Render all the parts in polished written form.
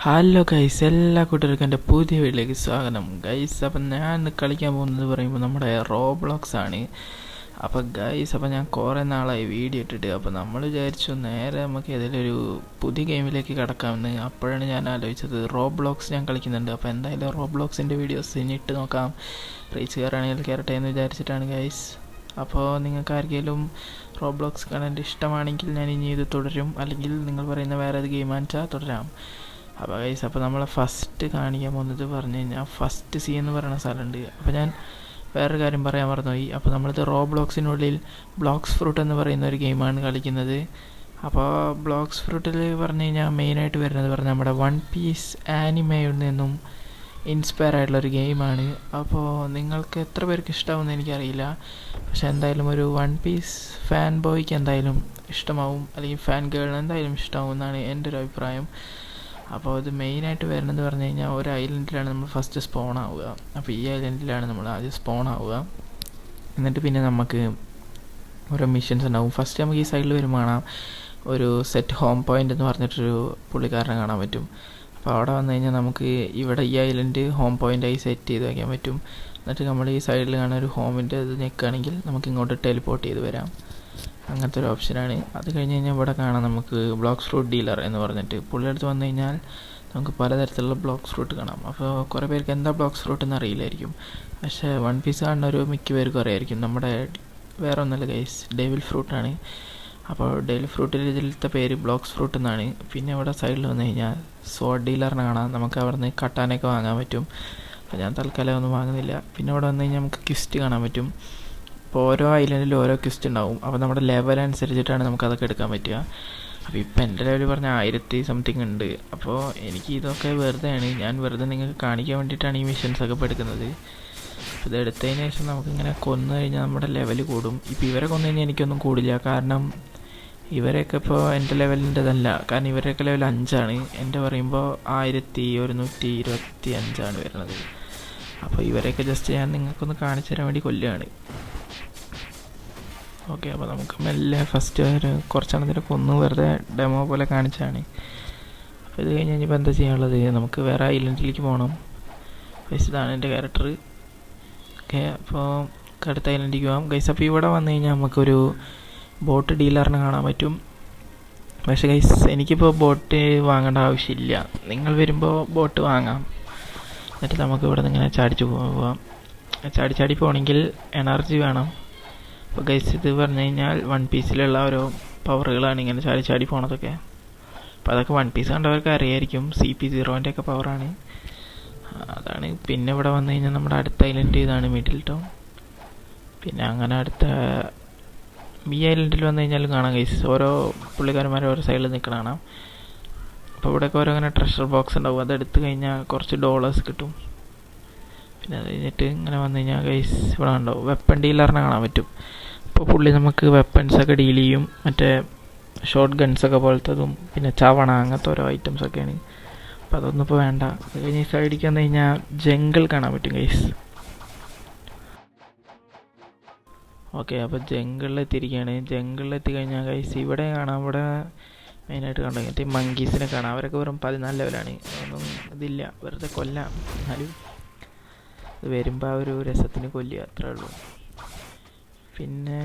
Hello guys, എല്ലാ കൂട്ടുകാർക്കും എൻ്റെ പുതിയ വീട്ടിലേക്ക് സ്വാഗതം ഗൈസ്. അപ്പം ഞാൻ ഇന്ന് കളിക്കാൻ പോകുന്നത് പറയുമ്പോൾ നമ്മുടെ റോബ്ലോക്സ് ആണ്. അപ്പോൾ ഗൈസ്, അപ്പോൾ ഞാൻ കുറേ നാളായി വീഡിയോ ഇട്ടിട്ട്. അപ്പോൾ നമ്മൾ വിചാരിച്ചു നേരെ നമുക്ക് ഏതെങ്കിലും ഒരു പുതിയ ഗെയിമിലേക്ക് കിടക്കാമെന്ന്. അപ്പോഴാണ് ഞാൻ ആലോചിച്ചത് റോബ്ലോക്സ് ഞാൻ കളിക്കുന്നുണ്ട്. അപ്പോൾ എന്തായാലും റോബ്ലോക്സിൻ്റെ വീഡിയോസ് ഇനി ഇട്ട് നോക്കാം, റീച്ച് കയറാണെങ്കിൽ കയറട്ടെ എന്ന് വിചാരിച്ചിട്ടാണ് ഗൈസ്. അപ്പോൾ നിങ്ങൾക്ക് ആർക്കെങ്കിലും റോബ്ലോക്സ് കണ്ടന്റ് ഇഷ്ടമാണെങ്കിൽ ഞാൻ ഇനി ഇത് തുടരും, അല്ലെങ്കിൽ നിങ്ങൾ പറയുന്ന വേറെ ഏത് ഗെയിം ആണെന്ന് വെച്ചാൽ തുടരാം. അപ്പോൾ ഗൈസ്, അപ്പോൾ നമ്മളെ ഫസ്റ്റ് കാണിക്കാൻ പോകുന്നത് പറഞ്ഞു കഴിഞ്ഞാൽ ഫസ്റ്റ് സി എന്ന് പറയുന്ന സ്ഥലമുണ്ട്. അപ്പോൾ ഞാൻ വേറൊരു കാര്യം പറയാൻ മറന്നുപോയി. അപ്പോൾ നമ്മളിത് റോബ്ലോക്സിനുള്ളിൽ ബ്ലോക്സ് ഫ്രൂട്ട് എന്ന് പറയുന്ന ഒരു ഗെയിമാണ് കളിക്കുന്നത്. അപ്പോൾ ബ്ലോക്സ് ഫ്രൂട്ടിൽ പറഞ്ഞു കഴിഞ്ഞാൽ മെയിനായിട്ട് വരുന്നത് പറഞ്ഞാൽ നമ്മുടെ വൺ പീസ് ആനിമയിൽ നിന്നും ഇൻസ്പയർ ആയിട്ടുള്ളൊരു ഗെയിമാണ്. അപ്പോൾ നിങ്ങൾക്ക് എത്ര പേർക്ക് ഇഷ്ടമാവുമെന്ന് എനിക്കറിയില്ല, പക്ഷെ എന്തായാലും ഒരു വൺ പീസ് ഫാൻ ബോയ്ക്ക് എന്തായാലും ഇഷ്ടമാവും, അല്ലെങ്കിൽ ഫാൻ ഗേളിന് എന്തായാലും ഇഷ്ടമാവും എന്നാണ് എൻ്റെ ഒരു അഭിപ്രായം. അപ്പോൾ ഇത് മെയിനായിട്ട് വരുന്നത് പറഞ്ഞു കഴിഞ്ഞാൽ ഒരു ഐലൻഡിലാണ് നമ്മൾ ഫസ്റ്റ് സ്പോൺ ആവുക. അപ്പോൾ ഈ ഐലൻഡിലാണ് നമ്മൾ ആദ്യം സ്പോൺ ആവുക. എന്നിട്ട് പിന്നെ നമുക്ക് ഓരോ മിഷൻസ് ഉണ്ടാവും. ഫസ്റ്റ് നമുക്ക് ഈ സൈഡിൽ വരുമ്പോൾ കാണാം ഒരു സെറ്റ് ഹോം പോയിൻ്റ് എന്ന് പറഞ്ഞിട്ടൊരു പുള്ളിക്കാരനെ കാണാൻ പറ്റും. അപ്പോൾ അവിടെ വന്നു കഴിഞ്ഞാൽ നമുക്ക് ഇവിടെ ഈ ഐലൻഡ് ഹോം പോയിൻ്റായി സെറ്റ് ചെയ്ത് വയ്ക്കാൻ പറ്റും. എന്നിട്ട് നമ്മൾ ഈ സൈഡിൽ കാണുന്ന ഒരു ഹോമിൻ്റെ ഇത് ഞെക്കുകയാണെങ്കിൽ നമുക്ക് ഇങ്ങോട്ട് ടെലിപ്പോർട്ട് ചെയ്ത് വരാം. അങ്ങനത്തെ ഒരു ഓപ്ഷനാണ്. അത് കഴിഞ്ഞ് കഴിഞ്ഞാൽ ഇവിടെ കാണാം നമുക്ക് ബ്ലോക്സ് ഫ്രൂട്ട് ഡീലർ എന്ന് പറഞ്ഞിട്ട്. പുള്ളിയുടെ അടുത്ത് വന്നു കഴിഞ്ഞാൽ നമുക്ക് പലതരത്തിലുള്ള ബ്ലോക്സ് ഫ്രൂട്ട് കാണാം. അപ്പോൾ കുറേ പേർക്ക് എന്താ ബ്ലോക്സ് ഫ്രൂട്ട് എന്ന് അറിയില്ലായിരിക്കും, പക്ഷേ വൺ പീസ് കാണുന്ന ഒരു മിക്ക പേർക്കും അറിയായിരിക്കും. നമ്മുടെ വേറെ ഒന്നല്ല ഗൈസ്, ഡെവിൽ ഫ്രൂട്ടാണ്. അപ്പോൾ ഡെവിൽ ഫ്രൂട്ടിൽ ഇതിലത്തെ പേര് ബ്ലോക്സ് ഫ്രൂട്ട് എന്നാണ്. പിന്നെ ഇവിടെ സൈഡിൽ വന്നു കഴിഞ്ഞാൽ സ്വോർഡ് ഡീലറിനെ കാണാം. നമുക്ക് അവിടെ നിന്ന് കട്ടാനൊക്കെ വാങ്ങാൻ പറ്റും. അപ്പോൾ ഞാൻ തൽക്കാലം ഒന്നും വാങ്ങുന്നില്ല. പിന്നെ ഇവിടെ വന്നു കഴിഞ്ഞാൽ നമുക്ക് ക്വിസ്റ്റ് കാണാൻ പറ്റും. അപ്പോൾ ഓരോ ഐലൻഡിലും ഓരോ ക്വിസ്റ്റ് ഉണ്ടാവും. അപ്പോൾ നമ്മുടെ ലെവൽ അനുസരിച്ചിട്ടാണ് നമുക്കതൊക്കെ എടുക്കാൻ പറ്റുക. അപ്പോൾ ഇപ്പോൾ എൻ്റെ ലെവൽ പറഞ്ഞാൽ 1000 സംതിങ് ഉണ്ട്. അപ്പോൾ എനിക്ക് ഇതൊക്കെ വെറുതെയാണ്, ഞാൻ വെറുതെ നിങ്ങൾക്ക് കാണിക്കാൻ വേണ്ടിയിട്ടാണ് ഈ മിഷൻസൊക്കെ ഇപ്പോൾ എടുക്കുന്നത്. അപ്പോൾ ഇത് എടുത്തതിന് ശേഷം നമുക്കിങ്ങനെ കൊന്നു കഴിഞ്ഞാൽ നമ്മുടെ ലെവൽ കൂടും. ഇപ്പോൾ ഇവരെ കൊന്നു കഴിഞ്ഞാൽ എനിക്കൊന്നും കൂടില്ല, കാരണം ഇവരെയൊക്കെ ഇപ്പോൾ എൻ്റെ ലെവലിൻ്റെതല്ല. കാരണം ഇവരെയൊക്കെ ലെവൽ 5 എൻ്റെ പറയുമ്പോൾ 1125 വരുന്നത്. അപ്പോൾ ഇവരെയൊക്കെ ജസ്റ്റ് ഞാൻ നിങ്ങൾക്കൊന്ന് കാണിച്ചു തരാൻ വേണ്ടി കൊല്ലുകയാണ്. ഓക്കെ, അപ്പോൾ നമുക്ക് മെല്ലെ ഫസ്റ്റ് ഒരു കുറച്ചെണ്ണത്തിനെ കൊന്ന് വെറുതെ ഡെമോ പോലെ കാണിച്ചാണ്. അപ്പോൾ ഇത് കഴിഞ്ഞ് കഴിഞ്ഞപ്പോൾ എന്താ ചെയ്യാനുള്ളത്, നമുക്ക് വേറെ ഐലൻഡിലേക്ക് പോകണം. ഗൈസ്, ഇതാണ് എൻ്റെ ക്യാരക്ടർ. ഓക്കെ, അപ്പോൾ അടുത്ത ഐലൻഡിലേക്ക് പോകാം ഗൈസ്. അപ്പോൾ ഇവിടെ വന്നു കഴിഞ്ഞാൽ നമുക്കൊരു ബോട്ട് ഡീലറിനെ കാണാൻ പറ്റും. പക്ഷേ ഗൈസ്, എനിക്കിപ്പോൾ ബോട്ട് വാങ്ങേണ്ട ആവശ്യമില്ല. നിങ്ങൾ വരുമ്പോൾ ബോട്ട് വാങ്ങാം. എന്നിട്ട് നമുക്ക് ഇവിടെ നിന്ന് ഇങ്ങനെ ചാടിച്ച് പോവാം. ചാടി പോകണമെങ്കിൽ എനർജി വേണം. അപ്പോൾ ഗൈസ്, ഇത് പറഞ്ഞു കഴിഞ്ഞാൽ വൺ പീസിലുള്ള ഓരോ പവറുകളാണ് ഇങ്ങനെ ചാടി പോണതൊക്കെ. അപ്പോൾ അതൊക്കെ വൺ പീസ് കണ്ടവർക്ക് അറിയായിരിക്കും. CP0ൻ്റെ ഒക്കെ പവറാണ് അതാണ്. പിന്നെ ഇവിടെ വന്നു കഴിഞ്ഞാൽ നമ്മുടെ അടുത്ത ഐലൻഡ് ഇതാണ്, മിഡിൽ ടൗൺ. പിന്നെ അങ്ങനെ അടുത്ത ഈ ഐലൻഡിൽ വന്നു കഴിഞ്ഞാലും കാണാം ഗൈസ്, ഓരോ പുള്ളിക്കാരന്മാർ ഓരോ സൈഡിൽ നിൽക്കണ കാണാം. അപ്പോൾ ഇവിടെയൊക്കെ ഓരോ അങ്ങനെ ട്രഷർ ബോക്സ് ഉണ്ടാവും. അതെടുത്ത് കഴിഞ്ഞാൽ കുറച്ച് ഡോളേഴ്സ് കിട്ടും. പിന്നെ അത് കഴിഞ്ഞിട്ട് ഇങ്ങനെ വന്നു കഴിഞ്ഞാൽ ഗൈസ് ഇവിടെ ഉണ്ടാവും വെപ്പൺ ഡീലറിനെ കാണാൻ പറ്റും. അപ്പോൾ പുള്ളി നമുക്ക് വെപ്പൺസൊക്കെ ഡീൽ ചെയ്യും. മറ്റേ ഷോർട്ട് ഗൺസൊക്കെ പോലത്തതും പിന്നെ ചവണ അങ്ങനത്തെ ഓരോ ഐറ്റംസൊക്കെയാണ്. അപ്പോൾ അതൊന്നും ഇപ്പോൾ വേണ്ട. അത് കഴിഞ്ഞ് ഈ സൈഡിലേക്ക് വന്നു കഴിഞ്ഞാൽ ജംഗിൾ കാണാൻ പറ്റും ഗൈസ്. ഓക്കെ, അപ്പോൾ ജംഗിളിലെത്തിയിരിക്കുകയാണ്. ജംഗിളിലെത്തി കഴിഞ്ഞാൽ ഗൈസ് ഇവിടെ കാണാം, ഇവിടെ മെയിനായിട്ട് കണ്ടു കഴിഞ്ഞിട്ട് മങ്കീസിനെ കാണാം. അവരൊക്കെ വെറും 14 ലെവലാണ്. ഒന്നും ഇതില്ല, വെറുതെ കൊല്ലാം. എന്നാലും ഇത് വരുമ്പോൾ ആ ഒരു രസത്തിന് കൊല്ലുക, അത്രേ ഉള്ളൂ. പിന്നെ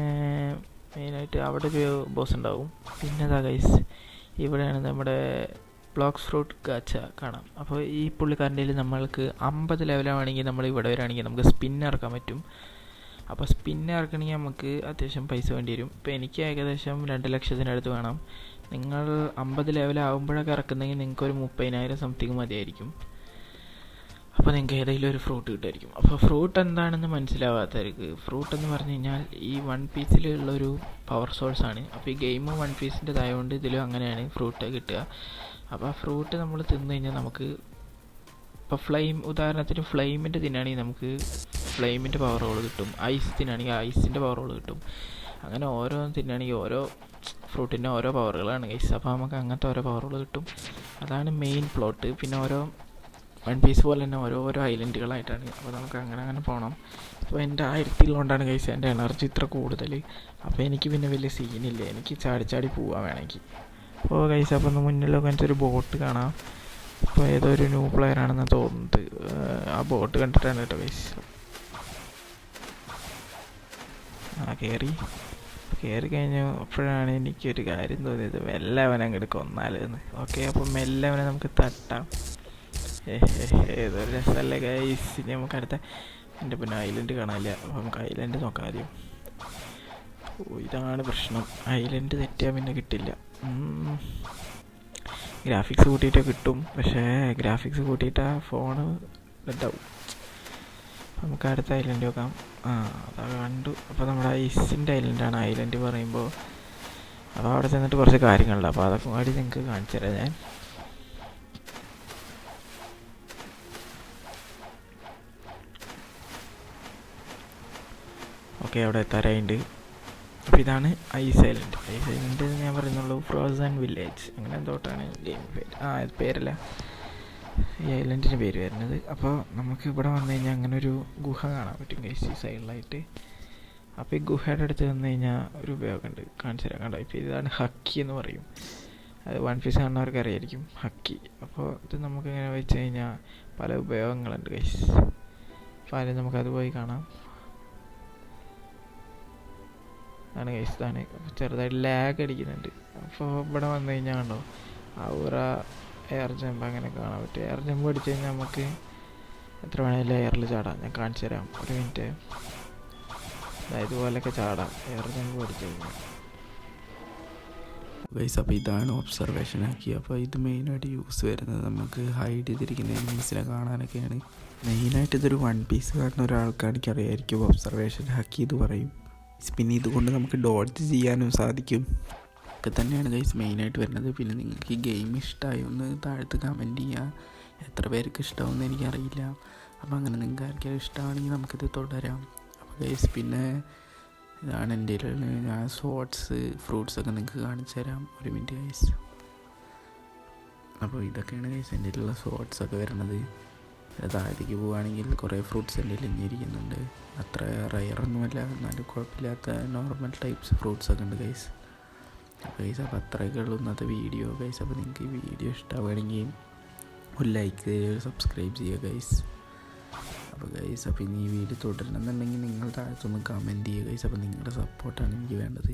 മെയിനായിട്ട് അവിടെ ഒരു ബോസ് ഉണ്ടാവും. പിന്നെ അതാ ഗൈസ്, ഇവിടെയാണ് നമ്മുടെ ബ്ലോക്സ് ഫ്രൂട്ട് ഗാച്ച കാണാം. അപ്പോൾ ഈ പുള്ളിക്കാരൻ്റെ നമ്മൾക്ക് 50 ലെവലാണെങ്കിൽ നമ്മൾ ഇവിടെ വരികയാണെങ്കിൽ നമുക്ക് സ്പിൻ ഇറക്കാൻ പറ്റും. അപ്പോൾ സ്പിൻ ഇറക്കണമെങ്കിൽ നമുക്ക് അത്യാവശ്യം പൈസ വേണ്ടി വരും. ഇപ്പോൾ എനിക്ക് ഏകദേശം 2 ലക്ഷത്തിനടുത്ത് വേണം. നിങ്ങൾ 50 ലെവലാകുമ്പോഴൊക്കെ ഇറക്കുന്നെങ്കിൽ നിങ്ങൾക്ക് ഒരു 30,000 സംതിങ് മതിയായിരിക്കും. അപ്പോൾ നിങ്ങൾക്ക് ഏതെങ്കിലും ഒരു ഫ്രൂട്ട് കിട്ടുമായിരിക്കും. അപ്പോൾ ഫ്രൂട്ട് എന്താണെന്ന് മനസ്സിലാവാത്തവർക്ക്, ഫ്രൂട്ട് എന്ന് പറഞ്ഞു കഴിഞ്ഞാൽ ഈ വൺ പീസിലുള്ളൊരു പവർ സോഴ്സാണ്. അപ്പോൾ ഈ ഗെയിം വൺ പീസിൻ്റെതായതുകൊണ്ട് ഇതിലും അങ്ങനെയാണ് ഫ്രൂട്ട് കിട്ടുക. അപ്പോൾ ആ ഫ്രൂട്ട് നമ്മൾ തിന്നു കഴിഞ്ഞാൽ നമുക്ക് ഇപ്പോൾ ഉദാഹരണത്തിന് ഫ്ലെയിമിൻ്റെ തിന്നാണെങ്കിൽ നമുക്ക് ഫ്ലെയിമിൻ്റെ പവറുകൾ കിട്ടും. ഐസ് തിന്നാണെങ്കിൽ ഐസിൻ്റെ പവറുകൾ കിട്ടും. അങ്ങനെ ഓരോ തിന്നാണെങ്കിൽ ഓരോ ഫ്രൂട്ടിൻ്റെ ഓരോ പവറുകളാണ് ഗൈസ്. അപ്പോൾ നമുക്ക് അങ്ങനത്തെ ഓരോ പവറുകൾ കിട്ടും. അതാണ് മെയിൻ പ്ലോട്ട്. പിന്നെ ഓരോ വൺ പീസ് പോലെ തന്നെ ഓരോരോ ഐലൻഡുകളായിട്ടാണ്. അപ്പോൾ നമുക്ക് അങ്ങനെ പോകണം. അപ്പോൾ എൻ്റെ 1000 ഉള്ളതുകൊണ്ടാണ് ഗൈസ് എൻ്റെ എനർജി ഇത്ര കൂടുതൽ. അപ്പോൾ എനിക്ക് പിന്നെ വലിയ സീനില്ല, എനിക്ക് ചാടി പോവാൻ വേണമെങ്കിൽ. അപ്പോൾ ഗൈസ്, അപ്പോൾ ഒന്ന് മുന്നിലൊക്കെ ഒരു ബോട്ട് കാണാം. ഇപ്പോൾ ഏതോ ഒരു ന്യൂ പ്ലെയർ ആണെന്ന് തോന്നുന്നത്. ആ ബോട്ട് കണ്ടിട്ടാണ് കേട്ടോ ഗൈസ്. കയറി കഴിഞ്ഞപ്പോഴാണ് എനിക്കൊരു കാര്യം തോന്നിയത്, മെല്ലെ അവനെ അങ്ങോട്ട് കൊന്നാലെന്ന്. ഓക്കെ, അപ്പം മെല്ലെ അവനെ നമുക്ക് തട്ടാം. ഏതൊരു രസമല്ലേ ഗൈസ്. ഇനി നമുക്ക് അടുത്ത എൻ്റെ പിന്നെ ഐലൻഡ് കാണാനില്ല. അപ്പോൾ നമുക്ക് ഐലൻഡ് നോക്കാം ആദ്യം. ഇതാണ് പ്രശ്നം, ഐലൻഡ് തെറ്റിയാൽ പിന്നെ കിട്ടില്ല. ഗ്രാഫിക്സ് കൂട്ടിയിട്ടേ കിട്ടും, പക്ഷേ ഗ്രാഫിക്സ് കൂട്ടിയിട്ടാ ഫോണ് ഡെഡാവും. നമുക്ക് അടുത്ത ഐലൻഡ് നോക്കാം. അതാ കണ്ടു. അപ്പോൾ നമ്മുടെ ഐസിൻ്റെ ഐലൻഡാണ് ഐലൻഡ് പറയുമ്പോൾ. അപ്പോൾ അവിടെ ചെന്നിട്ട് കുറച്ച് കാര്യങ്ങളുണ്ട്, അപ്പോൾ അതൊക്കെ കൂടി നിങ്ങൾക്ക് കാണിച്ചു തരാം ഞാൻ. ഓക്കെ, അവിടെ എത്താറായിട്ടുണ്ട്. അപ്പോൾ ഇതാണ് ഐസ് ഐലൻഡ്. ഐസ് ഐലൻഡ് ഞാൻ പറയുന്നുള്ളൂ ഫ്രോസൺ വില്ലേജ് അങ്ങനെ എന്തോട്ടാണ് ഗെയിം പേര്. പേരല്ല, ഈ ഐലൻഡിൻ്റെ പേര് വരുന്നത്. അപ്പോൾ നമുക്ക് ഇവിടെ വന്നു കഴിഞ്ഞാൽ അങ്ങനെ ഒരു ഗുഹ കാണാൻ പറ്റും ഗൈസ് ഈ സൈഡിലായിട്ട്. അപ്പോൾ ഈ ഗുഹയുടെ അടുത്ത് വന്നു കഴിഞ്ഞാൽ ഒരു ഉപയോഗമുണ്ട്, കാണിച്ചു തരാം. കണ്ടോ, ഇപ്പോൾ ഇതാണ് ഹക്കി എന്ന് പറയും. അത് വൺ പീസ് കാണുന്നവർക്ക് അറിയായിരിക്കും ഹക്കി. അപ്പോൾ ഇത് നമുക്ക് ഇങ്ങനെ വെച്ച് കഴിഞ്ഞാൽ പല ഉപയോഗങ്ങളുണ്ട് ഗൈസ്. അപ്പോൾ ആദ്യം നമുക്കത് പോയി കാണാം. ആണ് ഗൈസ്, ഇതാണ്. ചെറുതായിട്ട് ലാഗ് അടിക്കുന്നുണ്ട്. അപ്പോൾ ഇവിടെ വന്നു കഴിഞ്ഞാൽ കണ്ടോ ഔറ എയർ ജമ്പ് അങ്ങനെ കാണാൻ പറ്റും. എയർ ജമ്പ് അടിച്ചു കഴിഞ്ഞാൽ നമുക്ക് എത്ര വേണമെങ്കിലും എയറിൽ ചാടാം. ഞാൻ കാണിച്ചു തരാം, ഒരു മിനിറ്റ്. ഇതുപോലെയൊക്കെ ചാടാം എയർ ജമ്പ് അടിച്ചു കഴിഞ്ഞാൽ ഗൈസ്. അപ്പോൾ ഇതാണ് ഒബ്സർവേഷൻ ആക്കി. അപ്പോൾ ഇത് മെയിനായിട്ട് യൂസ് വരുന്നത് നമുക്ക് ഹൈഡ് ചെയ്തിരിക്കുന്ന എനിമീസിനെ കാണാനൊക്കെയാണ്. മെയിനായിട്ട് ഇതൊരു വൺ പീസ് കാണുന്ന ഒരാൾക്കാർക്ക് അറിയായിരിക്കും ഒബ്സർവേഷൻ ഹാക്കി ഇത് പറയും. പിന്നെ ഇതുകൊണ്ട് നമുക്ക് ഡോഡ്ജ് ചെയ്യാനും സാധിക്കും. ഒക്കെ തന്നെയാണ് ഗൈസ് മെയിനായിട്ട് വരുന്നത്. പിന്നെ നിങ്ങൾക്ക് ഈ ഗെയിം ഇഷ്ടമായി ഒന്ന് താഴത്ത് കമൻറ്റ് ചെയ്യുക. എത്ര പേർക്ക് ഇഷ്ടമാവുമെന്ന് എനിക്കറിയില്ല. അപ്പോൾ അങ്ങനെ നിങ്ങൾക്ക് ആർക്കെങ്കിലും ഇഷ്ടമാണെങ്കിൽ നമുക്കിത് തുടരാം. അപ്പോൾ ഗൈസ് പിന്നെ ഇതാണ് എൻ്റെ ഞാൻ ഷോർട്സ് ഫ്രൂട്ട്സൊക്കെ നിങ്ങൾക്ക് കാണിച്ചു തരാം. ഒരു മിനിറ്റ് ഗൈസ്. അപ്പോൾ ഇതൊക്കെയാണ് ഗൈസ് എൻ്റെ ഉള്ള ഷോർട്സൊക്കെ വരുന്നത്. താഴത്തേക്ക് പോവുകയാണെങ്കിൽ കുറേ ഫ്രൂട്ട്സ് എൻ്റെ ഇരിക്കുന്നുണ്ട്. അത്ര റയറൊന്നുമല്ല, എന്നാലും കുഴപ്പമില്ലാത്ത നോർമൽ ടൈപ്സ് ഫ്രൂട്ട്സൊക്കെ ഉണ്ട് ഗൈസ്. ഗൈസ് അപ്പോൾ അത്രയൊക്കെ ഉള്ളൂ ഇന്നത്തെ വീഡിയോ ഗൈസ്. അപ്പോൾ നിങ്ങൾക്ക് ഈ വീഡിയോ ഇഷ്ടമാവുകയാണെങ്കിൽ ഒരു ലൈക്ക് ചെയ്യുക, സബ്സ്ക്രൈബ് ചെയ്യുക ഗൈസ്. അപ്പോൾ ഗൈസ് അപ്പോൾ ഇനി ഈ വീഡിയോ തുടരണമെന്നുണ്ടെങ്കിൽ നിങ്ങൾ താഴത്തൊന്ന് കമൻറ്റ് ചെയ്യുക ഗൈസ്. അപ്പോൾ നിങ്ങളുടെ സപ്പോർട്ടാണ് എനിക്ക് വേണ്ടത്.